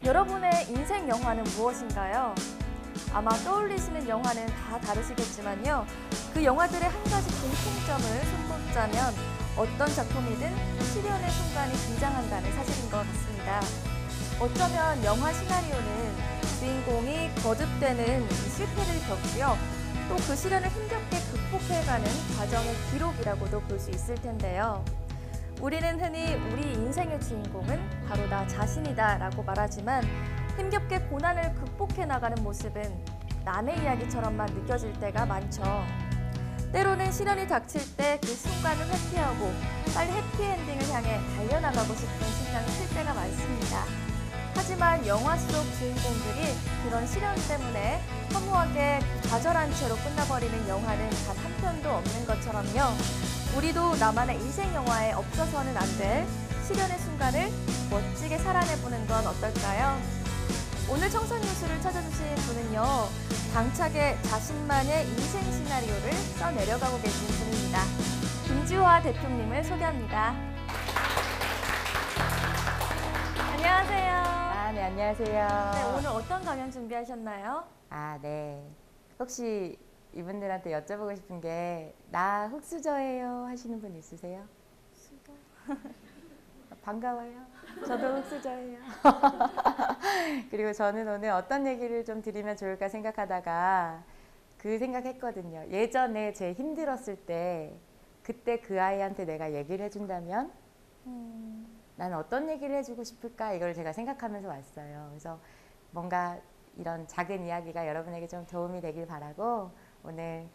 여러분의 인생 영화는 무엇인가요? 아마 떠올리시는 영화는 다 다르시겠지만요. 그 영화들의 한 가지 공통점을 손꼽자면 어떤 작품이든 시련의 순간이 등장한다는 사실인 것 같습니다. 어쩌면 영화 시나리오는 주인공이 거듭되는 실패를 겪고요. 또 그 시련을 힘겹게 극복해가는 과정의 기록이라고도 볼 수 있을 텐데요. 우리는 흔히 우리 인생의 주인공은 바로 나 자신이다 라고 말하지만 힘겹게 고난을 극복해 나가는 모습은 남의 이야기처럼만 느껴질 때가 많죠. 때로는 시련이 닥칠 때 그 순간을 회피하고 빨리 해피엔딩을 향해 달려나가고 싶은 심장이 클 때가 많습니다. 하지만 영화 속 주인공들이 그런 시련 때문에 허무하게 좌절한 채로 끝나버리는 영화는 단 한 편도 없는 것처럼요. 우리도 나만의 인생 영화에 없어서는 안 될 시련의 순간을 멋지게 살아내보는 건 어떨까요? 오늘 청소뉴스를 찾아주신 분은요. 당차게 자신만의 인생 시나리오를 써내려가고 계신 분입니다. 김주화 대표님을 소개합니다. 안녕하세요. 네, 안녕하세요. 네, 오늘 어떤 강연 준비하셨나요? 네. 혹시 이분들한테 여쭤보고 싶은 게 나 흑수저예요 하시는 분 있으세요? 수저? 반가워요. 저도 흑수저예요. 그리고 저는 오늘 어떤 얘기를 좀 드리면 좋을까 생각하다가 그 생각했거든요. 예전에 제 힘들었을 때 그때 그 아이한테 내가 얘기를 해준다면 나는 어떤 얘기를 해주고 싶을까 이걸 제가 생각하면서 왔어요. 그래서 뭔가 이런 작은 이야기가 여러분에게 좀 도움이 되길 바라고 오늘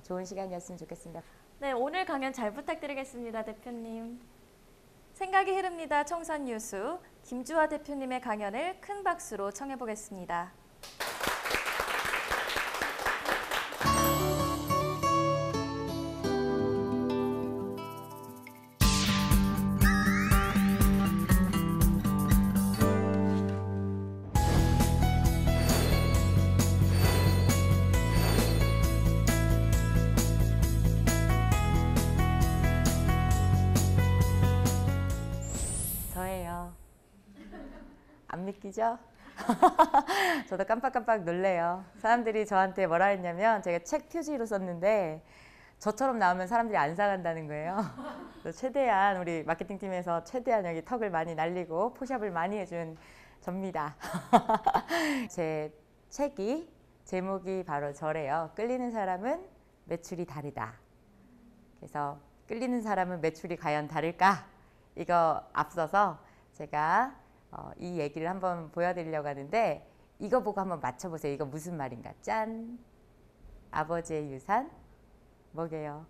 좋은 시간이었으면 좋겠습니다. 네, 오늘 강연 잘 부탁드리겠습니다, 대표님. 생각이 흐릅니다. 청산 뉴스 김주화 대표님의 강연을 큰 박수로 청해 보겠습니다. 저예요. 안 믿기죠? 저도 깜빡깜빡 놀래요. 사람들이 저한테 뭐라 했냐면 제가 책 표지로 썼는데 저처럼 나오면 사람들이 안 사간다는 거예요. 그래서 최대한 우리 마케팅팀에서 최대한 여기 턱을 많이 날리고 포샵을 많이 해준 접니다. 제 책이 제목이 바로 저래요. 끌리는 사람은 매출이 다르다. 그래서 끌리는 사람은 매출이 과연 다를까? 이거 앞서서 제가 이 얘기를 한번 보여드리려고 하는데 이거 보고 한번 맞춰보세요. 이거 무슨 말인가? 짠! 아버지의 유산? 뭐게요?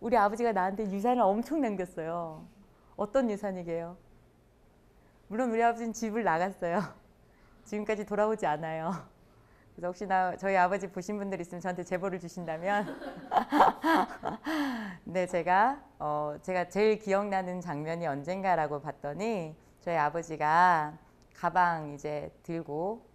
우리 아버지가 나한테 유산을 엄청 남겼어요. 어떤 유산이게요? 물론 우리 아버지는 집을 나갔어요. 지금까지 돌아오지 않아요. 그래서 혹시나 저희 아버지 보신 분들 있으면 저한테 제보를 주신다면 네, 제가 제일 기억나는 장면이 언젠가라고 봤더니 저희 아버지가 가방 이제 들고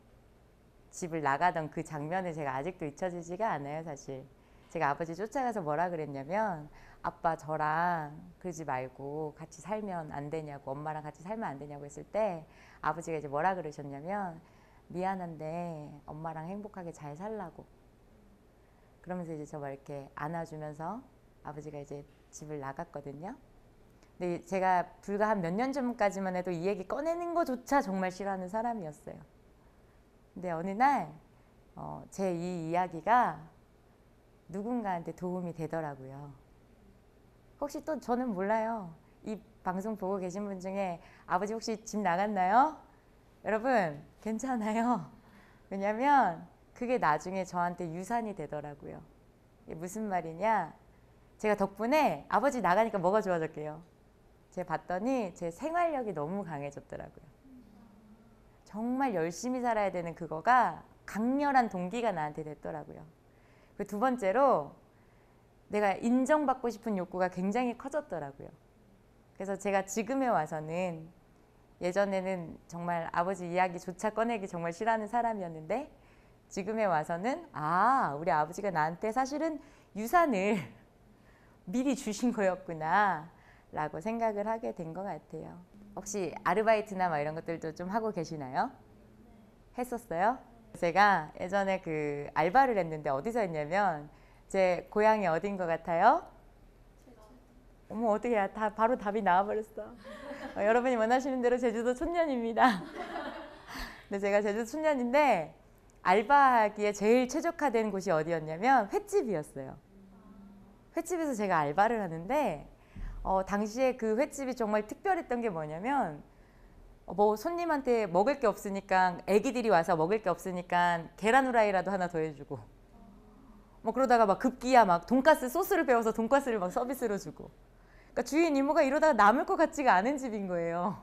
집을 나가던 그 장면을 제가 아직도 잊혀지지가 않아요, 사실. 제가 아버지 쫓아가서 뭐라 그랬냐면 아빠 저랑 그러지 말고 같이 살면 안 되냐고, 엄마랑 같이 살면 안 되냐고 했을 때 아버지가 이제 뭐라 그러셨냐면 미안한데 엄마랑 행복하게 잘 살라고. 그러면서 이제 저 막 이렇게 안아주면서 아버지가 이제 집을 나갔거든요. 근데 제가 불과 한 몇 년 전까지만 해도 이 얘기 꺼내는 것조차 정말 싫어하는 사람이었어요. 근데 어느 날 제 이 이야기가 누군가한테 도움이 되더라고요. 혹시 또 저는 몰라요. 이 방송 보고 계신 분 중에 아버지 혹시 집 나갔나요? 여러분 괜찮아요. 왜냐면 그게 나중에 저한테 유산이 되더라고요. 이게 무슨 말이냐? 제가 덕분에 아버지 나가니까 뭐가 좋아졌게요? 제가 봤더니 제 생활력이 너무 강해졌더라고요. 정말 열심히 살아야 되는 그거가 강렬한 동기가 나한테 됐더라고요. 그 두 번째로 내가 인정받고 싶은 욕구가 굉장히 커졌더라고요. 그래서 제가 지금에 와서는 예전에는 정말 아버지 이야기조차 꺼내기 정말 싫어하는 사람이었는데 지금에 와서는 우리 아버지가 나한테 사실은 유산을 미리 주신 거였구나 라고 생각을 하게 된 것 같아요. 혹시 아르바이트나 막 이런 것들도 좀 하고 계시나요? 했었어요? 제가 예전에 그 알바를 했는데 어디서 했냐면 제 고향이 어딘 것 같아요? 어머 어떻게 다 바로 답이 나와버렸어. 여러분이 원하시는 대로 제주도 촌년입니다. 근데 제가 제주도 촌년인데 알바하기에 제일 최적화된 곳이 어디였냐면 횟집이었어요. 횟집에서 제가 알바를 하는데 당시에 그 횟집이 정말 특별했던 게 뭐냐면 뭐 손님한테 먹을 게 없으니까 애기들이 와서 먹을 게 없으니까 계란 후라이라도 하나 더 해주고 뭐 그러다가 막 급기야 막 돈가스 소스를 배워서 돈가스를 막 서비스로 주고 그러니까 주인 이모가 이러다가 남을 것 같지가 않은 집인 거예요.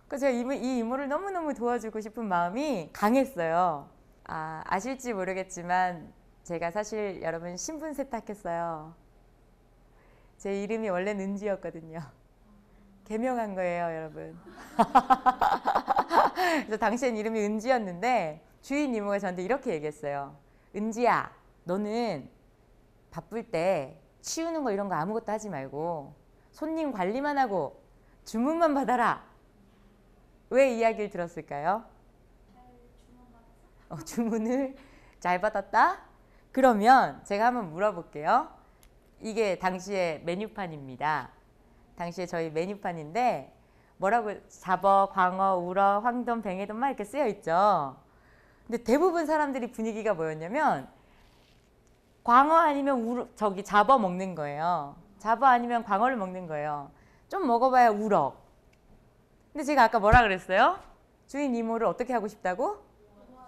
그래서 제가 이 이모를 너무너무 도와주고 싶은 마음이 강했어요. 아실지 모르겠지만 제가 사실 여러분 신분 세탁했어요. 제 이름이 원래는 은지였거든요. 개명한 거예요, 여러분. 그래서 당시엔 이름이 은지였는데 주인 이모가 저한테 이렇게 얘기했어요. 은지야, 너는 바쁠 때 치우는 거 이런 거 아무것도 하지 말고 손님 관리만 하고 주문만 받아라. 왜 이야기를 들었을까요? 주문을 잘 받았다? 그러면 제가 한번 물어볼게요. 이게 당시의 메뉴판입니다. 당시에 저희 메뉴판인데 뭐라고 잡어, 광어, 우럭, 황돈, 뱅에돈 막 이렇게 쓰여 있죠. 근데 대부분 사람들이 분위기가 뭐였냐면 광어 아니면 잡어 먹는 거예요. 잡어 아니면 광어를 먹는 거예요. 좀 먹어봐야 우럭. 근데 제가 아까 뭐라 그랬어요? 주인 이모를 어떻게 하고 싶다고?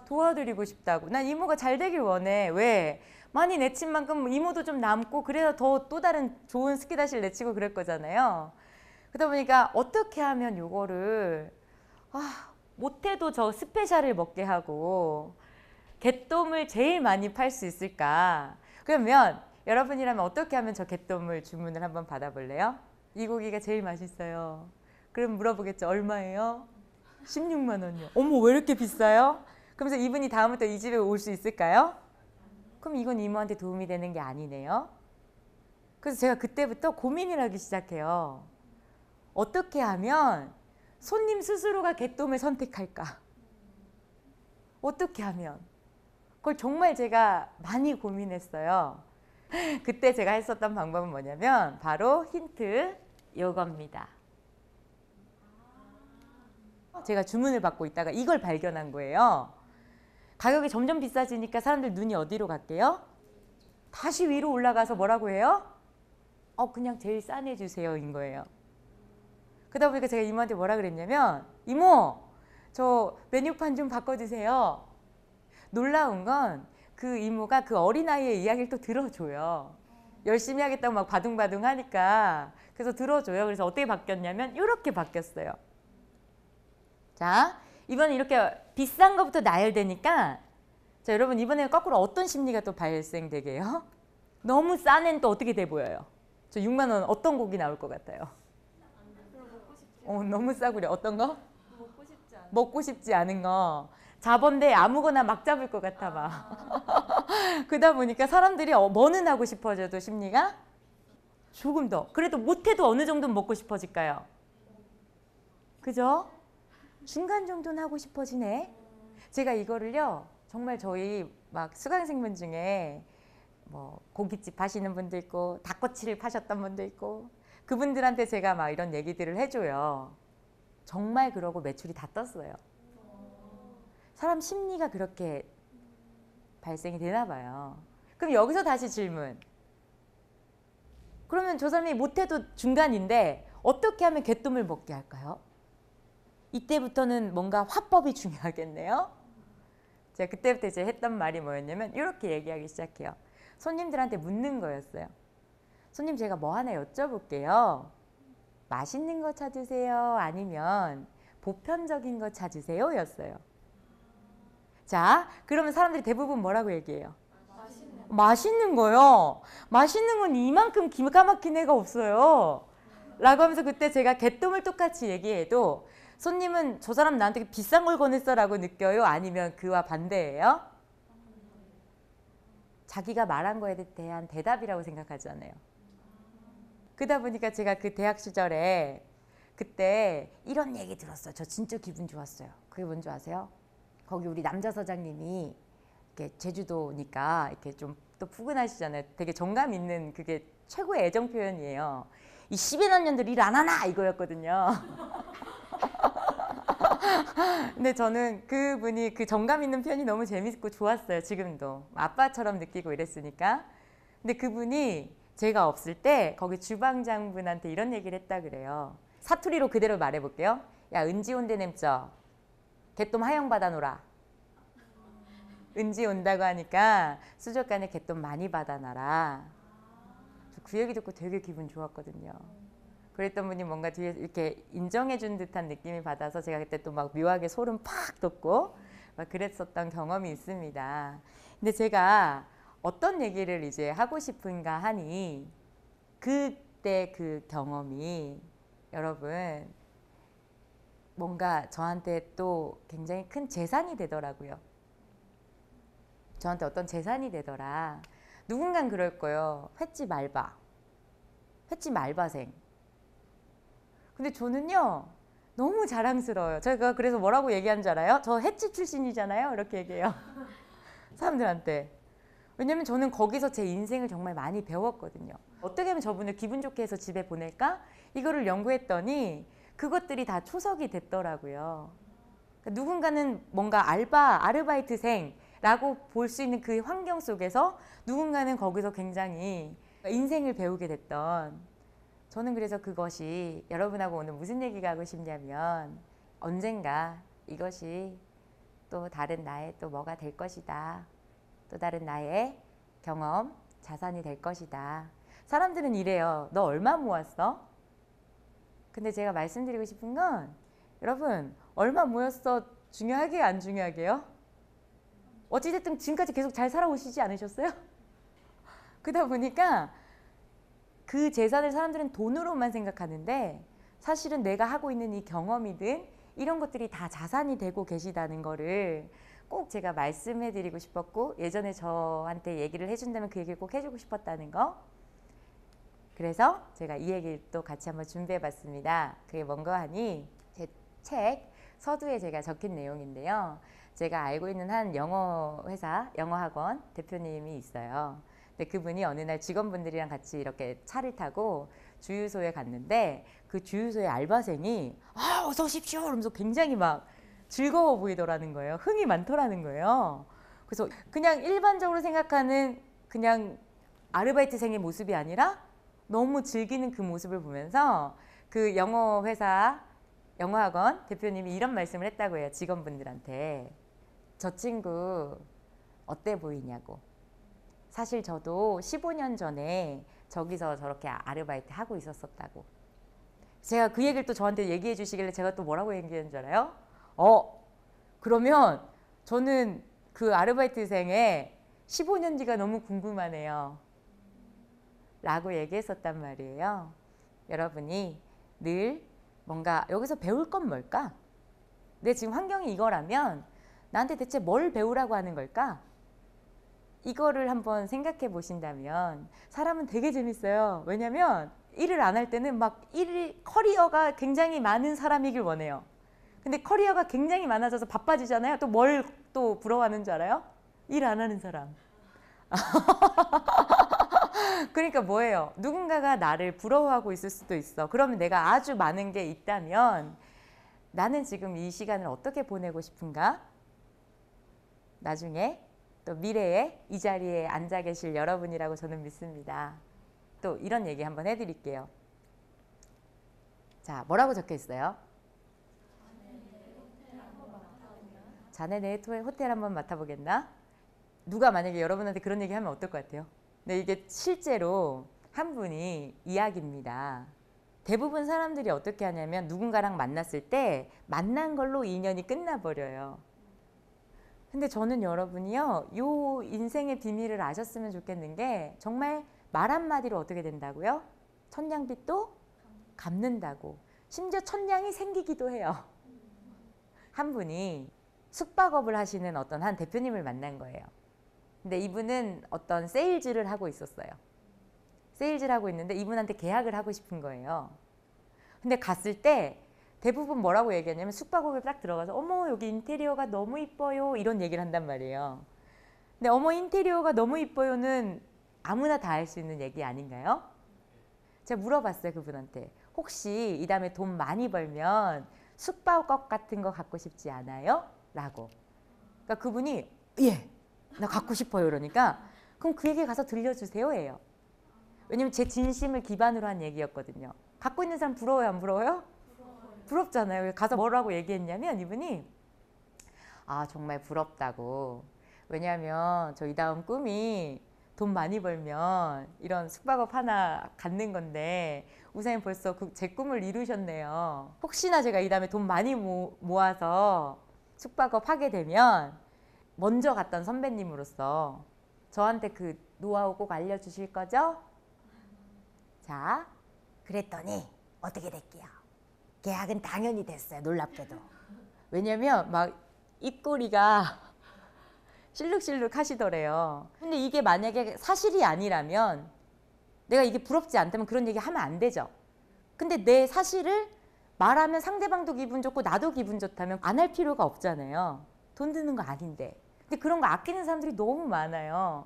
도와드리고 싶다고. 난 이모가 잘 되길 원해. 왜? 많이 내친 만큼 이모도 좀 남고 그래서 또 다른 좋은 스키다시를 내치고 그럴 거잖아요. 그러다 보니까 어떻게 하면 요거를 못해도 저 스페셜을 먹게 하고 개똥을 제일 많이 팔 수 있을까? 그러면 여러분이라면 어떻게 하면 저 개똥을 주문을 한번 받아볼래요? 이 고기가 제일 맛있어요. 그럼 물어보겠죠. 얼마예요? 16만 원이요. 어머 왜 이렇게 비싸요? 그러면서 이분이 다음부터 이 집에 올 수 있을까요? 그럼 이건 이모한테 도움이 되는 게 아니네요. 그래서 제가 그때부터 고민을 하기 시작해요. 어떻게 하면 손님 스스로가 개똥을 선택할까? 어떻게 하면? 그걸 정말 제가 많이 고민했어요. 그때 제가 했었던 방법은 뭐냐면 바로 힌트 이겁니다. 제가 주문을 받고 있다가 이걸 발견한 거예요. 가격이 점점 비싸지니까 사람들 눈이 어디로 갈게요? 다시 위로 올라가서 뭐라고 해요? 그냥 제일 싼 애 주세요 인 거예요. 그러다 보니까 제가 이모한테 뭐라 그랬냐면 이모 저 메뉴판 좀 바꿔주세요. 놀라운 건 그 이모가 그 어린아이의 이야기를 또 들어줘요. 열심히 하겠다고 막 바둥바둥 하니까 그래서 들어줘요. 그래서 어떻게 바뀌었냐면 이렇게 바뀌었어요. 자, 이번엔 이렇게 비싼 것부터 나열되니까 자, 여러분 이번에는 거꾸로 어떤 심리가 또 발생되게요? 너무 싼 애는 또 어떻게 돼 보여요? 저 6만 원 어떤 곡이 나올 것 같아요? 너무 싸구려. 어떤 거? 먹고 싶지 않은 거. 잡언데 아무거나 막 잡을 것 같아 막. 그러다 보니까 사람들이 뭐는 하고 싶어져도 심리가 조금 더. 그래도 못해도 어느 정도는 먹고 싶어질까요? 그죠? 중간 정도는 하고 싶어지네. 제가 이거를요. 정말 저희 막 수강생분 중에 뭐 고깃집 하시는 분도 있고 닭꼬치를 파셨던 분도 있고 그분들한테 제가 막 이런 얘기들을 해줘요. 정말 그러고 매출이 다 떴어요. 사람 심리가 그렇게 발생이 되나 봐요. 그럼 여기서 다시 질문. 그러면 저 사람이 못해도 중간인데 어떻게 하면 개똥을 먹게 할까요? 이때부터는 뭔가 화법이 중요하겠네요. 제가 그때부터 이제 했던 말이 뭐였냐면 이렇게 얘기하기 시작해요. 손님들한테 묻는 거였어요. 손님 제가 뭐 하나 여쭤볼게요. 맛있는 거 찾으세요? 아니면 보편적인 거 찾으세요? 였어요. 자, 그러면 사람들이 대부분 뭐라고 얘기해요? 맛있는 거요. 맛있는 건 이만큼 기가 막힌 애가 없어요. 라고 하면서 그때 제가 개똥을 똑같이 얘기해도 손님은 저 사람 나한테 비싼 걸 권했어 라고 느껴요? 아니면 그와 반대예요? 자기가 말한 거에 대한 대답이라고 생각하잖아요. 그러다 보니까 제가 그 대학 시절에 그때 이런 얘기 들었어요. 저 진짜 기분 좋았어요. 그게 뭔지 아세요? 거기 우리 남자 서장님이 이렇게 제주도니까 이렇게 좀 또 푸근하시잖아요. 되게 정감 있는 그게 최고의 애정 표현이에요. 이 10여 년들 일 안 하나 이거였거든요. 근데 저는 그분이 그 정감 있는 표현이 너무 재밌고 좋았어요. 지금도 아빠처럼 느끼고 이랬으니까. 근데 그분이 제가 없을 때 거기 주방장분한테 이런 얘기를 했다 그래요. 사투리로 그대로 말해볼게요. 야, 은지 온대 냄쪄. 개똥 하영 받아놓으라. 은지 온다고 하니까 수족관에 개똥 많이 받아놔라. 그 얘기 듣고 되게 기분 좋았거든요. 그랬던 분이 뭔가 뒤에 이렇게 인정해준 듯한 느낌이 받아서 제가 그때 또 막 묘하게 소름 팍 돋고 막 그랬었던 경험이 있습니다. 근데 제가 어떤 얘기를 이제 하고 싶은가 하니 그때 그 경험이 여러분 뭔가 저한테 또 굉장히 큰 재산이 되더라고요. 저한테 어떤 재산이 되더라. 누군간 그럴 거예요. 횟집 알바. 횟집 알바생. 근데 저는요. 너무 자랑스러워요. 제가 그래서 뭐라고 얘기하는 줄 알아요? 저 횟집 출신이잖아요. 이렇게 얘기해요. 사람들한테. 왜냐면 저는 거기서 제 인생을 정말 많이 배웠거든요. 어떻게 하면 저분을 기분 좋게 해서 집에 보낼까? 이거를 연구했더니 그것들이 다 초석이 됐더라고요. 그러니까 누군가는 뭔가 아르바이트생라고 볼 수 있는 그 환경 속에서 누군가는 거기서 굉장히 인생을 배우게 됐던 저는 그래서 그것이 여러분하고 오늘 무슨 얘기가 하고 싶냐면 언젠가 이것이 또 다른 나의 또 뭐가 될 것이다. 또 다른 나의 경험, 자산이 될 것이다. 사람들은 이래요. 너 얼마 모았어? 근데 제가 말씀드리고 싶은 건 여러분 얼마 모였어 중요하게요? 안 중요하게요? 어찌됐든 지금까지 계속 잘 살아오시지 않으셨어요? 그러다 보니까 그 재산을 사람들은 돈으로만 생각하는데 사실은 내가 하고 있는 이 경험이든 이런 것들이 다 자산이 되고 계시다는 거를 꼭 제가 말씀해 드리고 싶었고 예전에 저한테 얘기를 해준다면 그 얘기를 꼭 해주고 싶었다는 거. 그래서 제가 이 얘기를 또 같이 한번 준비해 봤습니다. 그게 뭔가 하니 제 책 서두에 제가 적힌 내용인데요. 제가 알고 있는 한 영어 회사, 영어 학원 대표님이 있어요. 근데 그분이 어느 날 직원분들이랑 같이 이렇게 차를 타고 주유소에 갔는데 그 주유소의 알바생이 어서 오십시오 이러면서 굉장히 막 즐거워 보이더라는 거예요. 흥이 많더라는 거예요. 그래서 그냥 일반적으로 생각하는 그냥 아르바이트생의 모습이 아니라 너무 즐기는 그 모습을 보면서 그 영어 회사, 영어학원 대표님이 이런 말씀을 했다고 해요. 직원분들한테. 저 친구 어때 보이냐고. 사실 저도 15년 전에 저기서 저렇게 아르바이트 하고 있었었다고. 제가 그 얘기를 또 저한테 얘기해 주시길래 제가 또 뭐라고 얘기하는 줄 알아요? 그러면 저는 그 아르바이트생의 15년 뒤가 너무 궁금하네요. 라고 얘기했었단 말이에요. 여러분이 늘 뭔가 여기서 배울 건 뭘까? 내 지금 환경이 이거라면 나한테 대체 뭘 배우라고 하는 걸까? 이거를 한번 생각해 보신다면 사람은 되게 재밌어요. 왜냐면 일을 안 할 때는 막 커리어가 굉장히 많은 사람이길 원해요. 근데 커리어가 굉장히 많아져서 바빠지잖아요. 또 뭘 또 부러워하는 줄 알아요? 일 안 하는 사람. 그러니까 뭐예요? 누군가가 나를 부러워하고 있을 수도 있어. 그러면 내가 아주 많은 게 있다면 나는 지금 이 시간을 어떻게 보내고 싶은가? 나중에 또 미래에 이 자리에 앉아 계실 여러분이라고 저는 믿습니다. 또 이런 얘기 한번 해드릴게요. 자, 뭐라고 적혀 있어요? 자네 내 호텔 한번 맡아보겠나? 누가 만약에 여러분한테 그런 얘기 하면 어떨 것 같아요? 근데 이게 실제로 한 분이 이야기입니다. 대부분 사람들이 어떻게 하냐면 누군가랑 만났을 때 만난 걸로 인연이 끝나버려요. 근데 저는 여러분이요, 요 인생의 비밀을 아셨으면 좋겠는 게 정말 말 한마디로 어떻게 된다고요? 천냥빚도 갚는다고. 심지어 천냥이 생기기도 해요. 한 분이 숙박업을 하시는 어떤 한 대표님을 만난 거예요. 근데 이분은 어떤 세일즈를 하고 있었어요. 세일즈를 하고 있는데 이분한테 계약을 하고 싶은 거예요. 근데 갔을 때 대부분 뭐라고 얘기하냐면 숙박업에 딱 들어가서 어머 여기 인테리어가 너무 이뻐요 이런 얘기를 한단 말이에요. 근데 어머 인테리어가 너무 이뻐요는 아무나 다 할 수 있는 얘기 아닌가요? 제가 물어봤어요 그분한테. 혹시 이 다음에 돈 많이 벌면 숙박업 같은 거 갖고 싶지 않아요? 라고. 그러니까 그분이 예, 나 갖고 싶어요 이러니까 그럼 그 얘기 가서 들려주세요 예요. 왜냐면 제 진심을 기반으로 한 얘기였거든요. 갖고 있는 사람 부러워요 안 부러워요? 부럽잖아요. 가서 뭐라고 얘기했냐면 이분이 아 정말 부럽다고. 왜냐하면 저 이 다음 꿈이 돈 많이 벌면 이런 숙박업 하나 갖는 건데 우선이 벌써 제 꿈을 이루셨네요. 혹시나 제가 이 다음에 돈 많이 모아서 숙박업 하게 되면 먼저 갔던 선배님으로서 저한테 그 노하우 꼭 알려주실 거죠? 자, 그랬더니 어떻게 됐게요? 계약은 당연히 됐어요. 놀랍게도. 왜냐면 막 입꼬리가 실룩실룩 하시더래요. 근데 이게 만약에 사실이 아니라면 내가 이게 부럽지 않다면 그런 얘기 하면 안 되죠. 근데 내 사실을 말하면 상대방도 기분 좋고 나도 기분 좋다면 안 할 필요가 없잖아요. 돈 드는 거 아닌데. 근데 그런 거 아끼는 사람들이 너무 많아요.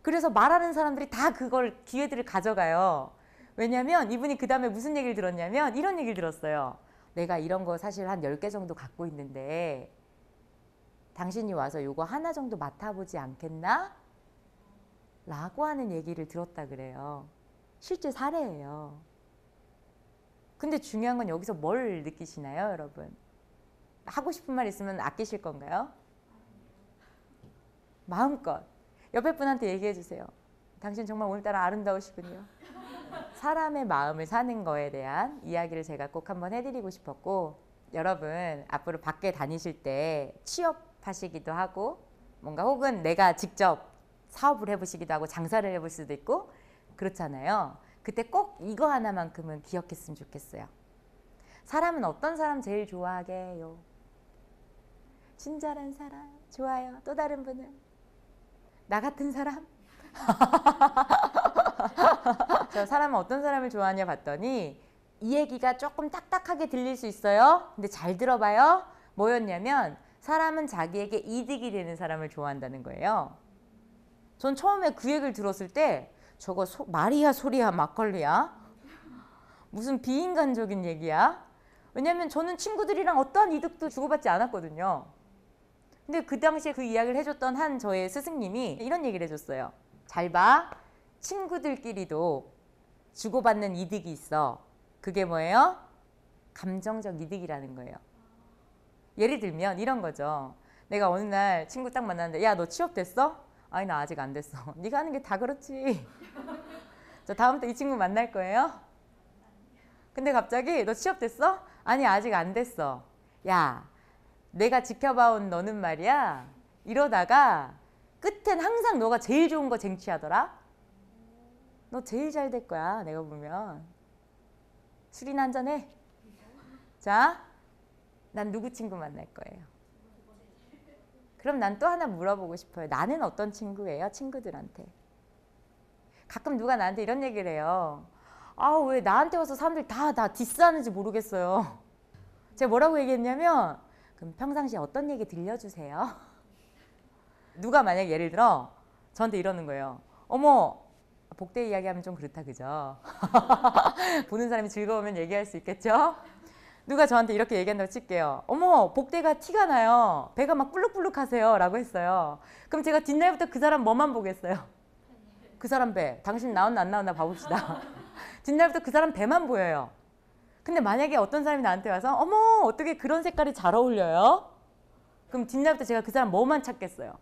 그래서 말하는 사람들이 다 그걸 기회들을 가져가요. 왜냐면 이분이 그 다음에 무슨 얘기를 들었냐면 이런 얘기를 들었어요. 내가 이런 거 사실 한 10개 정도 갖고 있는데 당신이 와서 요거 하나 정도 맡아보지 않겠나? 라고 하는 얘기를 들었다 그래요. 실제 사례예요. 근데 중요한 건 여기서 뭘 느끼시나요, 여러분? 하고 싶은 말 있으면 아끼실 건가요? 마음껏. 옆에 분한테 얘기해 주세요. 당신 정말 오늘따라 아름다우시군요. 사람의 마음을 사는 거에 대한 이야기를 제가 꼭 한번 해드리고 싶었고, 여러분 앞으로 밖에 다니실 때 취업하시기도 하고 뭔가 혹은 내가 직접 사업을 해보시기도 하고 장사를 해볼 수도 있고 그렇잖아요. 그때 꼭 이거 하나만큼은 기억했으면 좋겠어요. 사람은 어떤 사람 제일 좋아하게요? 친절한 사람 좋아요. 또 다른 분은? 나 같은 사람? 저 사람은 어떤 사람을 좋아하냐 봤더니 이 얘기가 조금 딱딱하게 들릴 수 있어요. 근데 잘 들어봐요. 뭐였냐면 사람은 자기에게 이득이 되는 사람을 좋아한다는 거예요. 전 처음에 그 얘기를 들었을 때 저거 말이야 소리야 막걸리야? 무슨 비인간적인 얘기야? 왜냐면 저는 친구들이랑 어떠한 이득도 주고받지 않았거든요. 근데 그 당시에 그 이야기를 해줬던 한 저의 스승님이 이런 얘기를 해줬어요. 잘 봐. 친구들끼리도 주고받는 이득이 있어. 그게 뭐예요? 감정적 이득이라는 거예요. 예를 들면 이런 거죠. 내가 어느 날 친구 딱 만났는데 야, 너 취업됐어? 아니, 나 아직 안 됐어. 네가 하는 게 다 그렇지. 저 다음부터 이 친구 만날 거예요? 근데 갑자기 너 취업됐어? 아니, 아직 안 됐어. 야, 내가 지켜봐온 너는 말이야. 이러다가 끝엔 항상 너가 제일 좋은 거 쟁취하더라. 너 제일 잘 될 거야, 내가 보면. 술이나 한잔 해. 자, 난 누구 친구 만날 거예요? 그럼 난 또 하나 물어보고 싶어요. 나는 어떤 친구예요? 친구들한테. 가끔 누가 나한테 이런 얘기를 해요. 아, 왜 나한테 와서 사람들이 다 디스하는지 모르겠어요. 제가 뭐라고 얘기했냐면 그럼 평상시에 어떤 얘기 들려주세요? 누가 만약 예를 들어 저한테 이러는 거예요. 어머, 복대 이야기하면 좀 그렇다 그죠? 보는 사람이 즐거우면 얘기할 수 있겠죠? 누가 저한테 이렇게 얘기한다고 칠게요. 어머, 복대가 티가 나요. 배가 막 불룩불룩 하세요. 라고 했어요. 그럼 제가 뒷날부터 그 사람 뭐만 보겠어요? 그 사람 배. 당신 나왔나 안 나왔나 봐봅시다. 뒷날부터 그 사람 배만 보여요. 근데 만약에 어떤 사람이 나한테 와서 어머, 어떻게 그런 색깔이 잘 어울려요? 그럼 뒷날부터 제가 그 사람 뭐만 찾겠어요?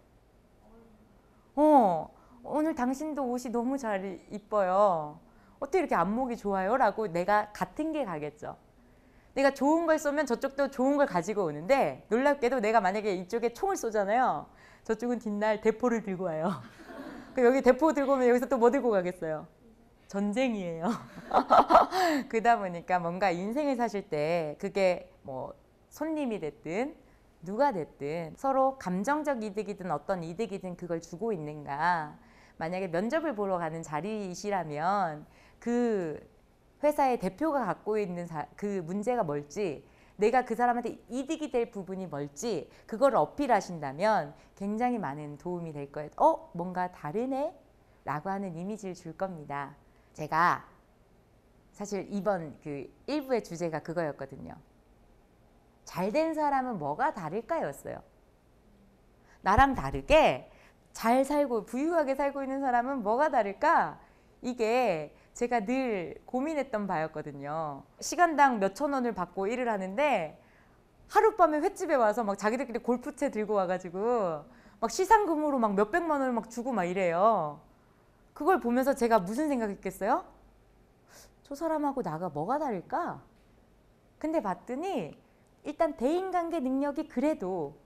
오늘 당신도 옷이 너무 잘 이뻐요. 어떻게 이렇게 안목이 좋아요? 라고 내가 같은 게 가겠죠. 내가 좋은 걸 쏘면 저쪽도 좋은 걸 가지고 오는데 놀랍게도 내가 만약에 이쪽에 총을 쏘잖아요. 저쪽은 뒷날 대포를 들고 와요. 여기 대포 들고 오면 여기서 또 뭐 들고 가겠어요? 전쟁이에요. 그러다 보니까 뭔가 인생을 사실 때 그게 뭐 손님이 됐든 누가 됐든 서로 감정적 이득이든 어떤 이득이든 그걸 주고 있는가. 만약에 면접을 보러 가는 자리이시라면 그 회사의 대표가 갖고 있는 그 문제가 뭘지, 내가 그 사람한테 이득이 될 부분이 뭘지 그걸 어필하신다면 굉장히 많은 도움이 될 거예요. 뭔가 다르네? 라고 하는 이미지를 줄 겁니다. 제가 사실 이번 그 1부의 주제가 그거였거든요. 잘된 사람은 뭐가 다를까 였어요. 나랑 다르게 잘 살고 부유하게 살고 있는 사람은 뭐가 다를까? 이게 제가 늘 고민했던 바였거든요. 시간당 몇천 원을 받고 일을 하는데 하룻밤에 횟집에 와서 막 자기들끼리 골프채 들고 와가지고 막 시상금으로 막 몇백만 원을 막 주고 막 이래요. 그걸 보면서 제가 무슨 생각했겠어요? 저 사람하고 나가 뭐가 다를까? 근데 봤더니 일단 대인관계 능력이 그래도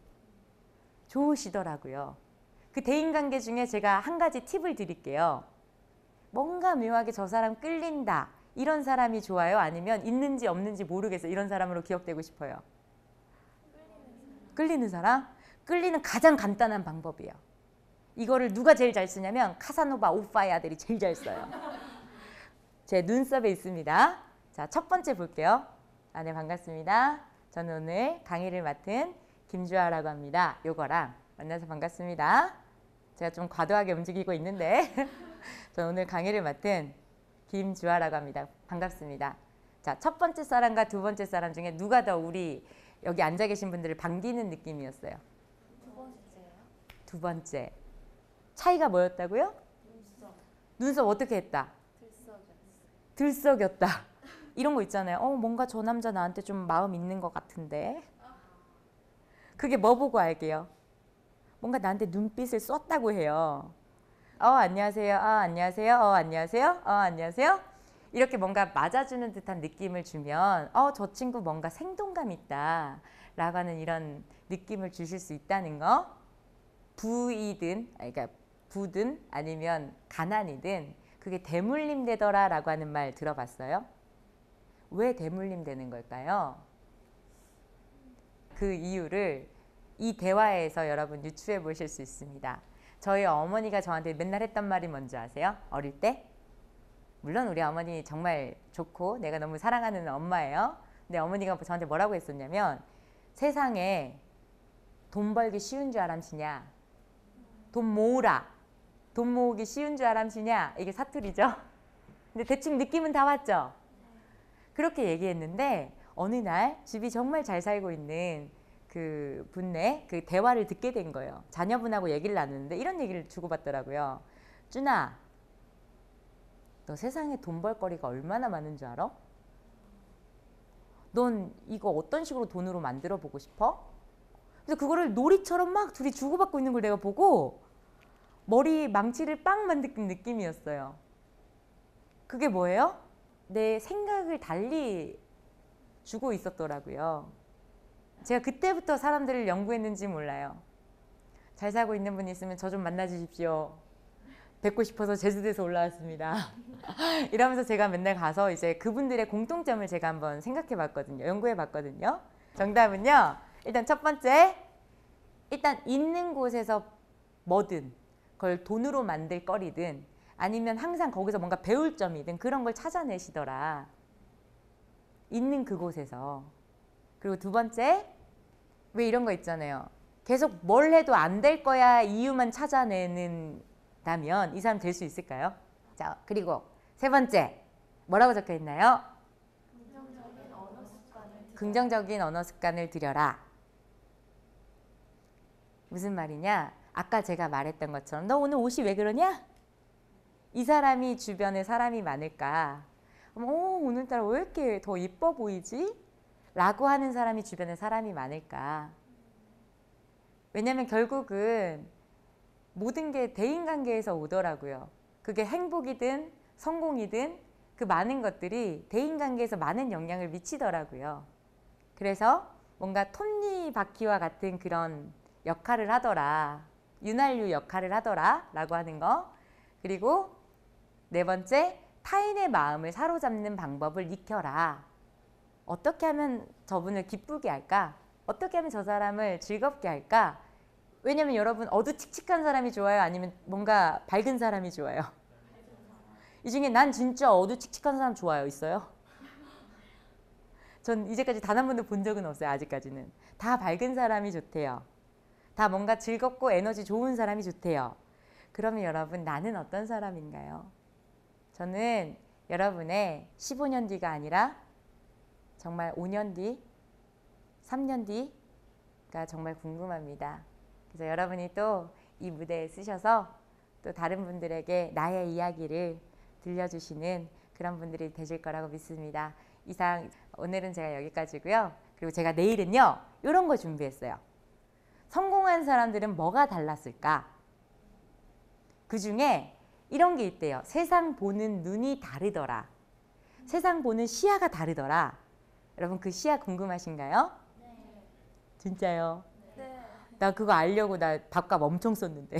좋으시더라고요. 그 대인관계 중에 제가 한 가지 팁을 드릴게요. 뭔가 묘하게 저 사람 끌린다. 이런 사람이 좋아요? 아니면 있는지 없는지 모르겠어요. 이런 사람으로 기억되고 싶어요. 끌리는 사람? 끌리는 가장 간단한 방법이에요. 이거를 누가 제일 잘 쓰냐면 카사노바 오빠의 아들이 제일 잘 써요. 제 눈썹에 있습니다. 자, 첫 번째 볼게요. 네, 반갑습니다. 저는 오늘 강의를 맡은 김주아라고 합니다. 요거랑 만나서 반갑습니다. 제가 좀 과도하게 움직이고 있는데 저는 오늘 강의를 맡은 김주아라고 합니다. 반갑습니다. 자, 첫 번째 사람과 두 번째 사람 중에 누가 더 우리 여기 앉아 계신 분들을 반기는 느낌이었어요? 두 번째예요. 두 번째. 차이가 뭐였다고요? 눈썹. 눈썹 어떻게 했다? 들썩였다. 이런 거 있잖아요. 뭔가 저 남자 나한테 좀 마음 있는 것 같은데. 그게 뭐 보고 알게요? 뭔가 나한테 눈빛을 쐈다고 해요. 안녕하세요. 안녕하세요. 안녕하세요. 안녕하세요. 이렇게 뭔가 맞아주는 듯한 느낌을 주면 저 친구 뭔가 생동감 있다 라고 하는 이런 느낌을 주실 수 있다는 거. 그러니까 부든 아니면 가난이든 그게 대물림 되더라 라고 하는 말 들어봤어요? 왜 대물림 되는 걸까요? 그 이유를 이 대화에서 여러분 유추해 보실 수 있습니다. 저희 어머니가 저한테 맨날 했던 말이 뭔지 아세요? 어릴 때? 물론 우리 어머니 정말 좋고 내가 너무 사랑하는 엄마예요. 근데 어머니가 저한테 뭐라고 했었냐면 세상에 돈 벌기 쉬운 줄 알았느냐? 돈 모으라. 돈 모으기 쉬운 줄 알았느냐? 이게 사투리죠. 근데 대충 느낌은 다 왔죠? 그렇게 얘기했는데 어느 날 집이 정말 잘 살고 있는 그 분의 그 대화를 듣게 된 거예요. 자녀분하고 얘기를 나누는데 이런 얘기를 주고받더라고요. 준아, 너 세상에 돈 벌 거리가 얼마나 많은 줄 알아? 넌 이거 어떤 식으로 돈으로 만들어 보고 싶어? 그래서 그거를 놀이처럼 막 둘이 주고받고 있는 걸 내가 보고 머리 망치를 빵 만든 느낌이었어요. 그게 뭐예요? 내 생각을 달리 주고 있었더라고요. 제가 그때부터 사람들을 연구했는지 몰라요. 잘 살고 있는 분 있으면 저 좀 만나 주십시오. 뵙고 싶어서 제주도에서 올라왔습니다. 이러면서 제가 맨날 가서 이제 그분들의 공통점을 제가 한번 생각해 봤거든요. 연구해 봤거든요. 정답은요. 일단 첫 번째, 일단 있는 곳에서 뭐든 그걸 돈으로 만들 거리든 아니면 항상 거기서 뭔가 배울 점이든 그런 걸 찾아내시더라. 있는 그곳에서. 그리고 두 번째, 왜 이런 거 있잖아요. 계속 뭘 해도 안 될 거야 이유만 찾아내는다면 이 사람 될 수 있을까요? 자, 그리고 세 번째, 뭐라고 적혀 있나요? 긍정적인 언어 습관을 들여라. 무슨 말이냐? 아까 제가 말했던 것처럼 너 오늘 옷이 왜 그러냐? 이 사람이 주변에 사람이 많을까? 오늘따라 왜 이렇게 더 예뻐 보이지? 라고 하는 사람이 주변에 사람이 많을까? 왜냐면 결국은 모든 게 대인관계에서 오더라고요. 그게 행복이든 성공이든 그 많은 것들이 대인관계에서 많은 영향을 미치더라고요. 그래서 뭔가 톱니바퀴와 같은 그런 역할을 하더라. 윤활유 역할을 하더라 라고 하는 거. 그리고 네 번째, 타인의 마음을 사로잡는 방법을 익혀라. 어떻게 하면 저분을 기쁘게 할까? 어떻게 하면 저 사람을 즐겁게 할까? 왜냐면 여러분 어두칙칙한 사람이 좋아요? 아니면 뭔가 밝은 사람이 좋아요? 이 중에 난 진짜 어두칙칙한 사람 좋아요. 있어요? 전 이제까지 단 한 번도 본 적은 없어요. 아직까지는. 다 밝은 사람이 좋대요. 다 뭔가 즐겁고 에너지 좋은 사람이 좋대요. 그러면 여러분 나는 어떤 사람인가요? 저는 여러분의 15년 뒤가 아니라 정말 5년 뒤, 3년 뒤가 정말 궁금합니다. 그래서 여러분이 또 이 무대에 쓰셔서 또 다른 분들에게 나의 이야기를 들려주시는 그런 분들이 되실 거라고 믿습니다. 이상 오늘은 제가 여기까지고요. 그리고 제가 내일은요. 이런 거 준비했어요. 성공한 사람들은 뭐가 달랐을까? 그 중에 이런 게 있대요. 세상 보는 눈이 다르더라. 세상 보는 시야가 다르더라. 여러분 그 시야 궁금하신가요? 네. 진짜요? 네. 나 그거 알려고 나 밥값 엄청 썼는데.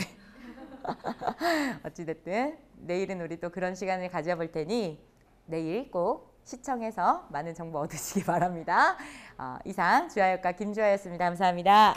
어찌됐든 내일은 우리 또 그런 시간을 가져볼 테니 내일 꼭 시청해서 많은 정보 얻으시기 바랍니다. 이상 주아역가 김주아였습니다. 감사합니다.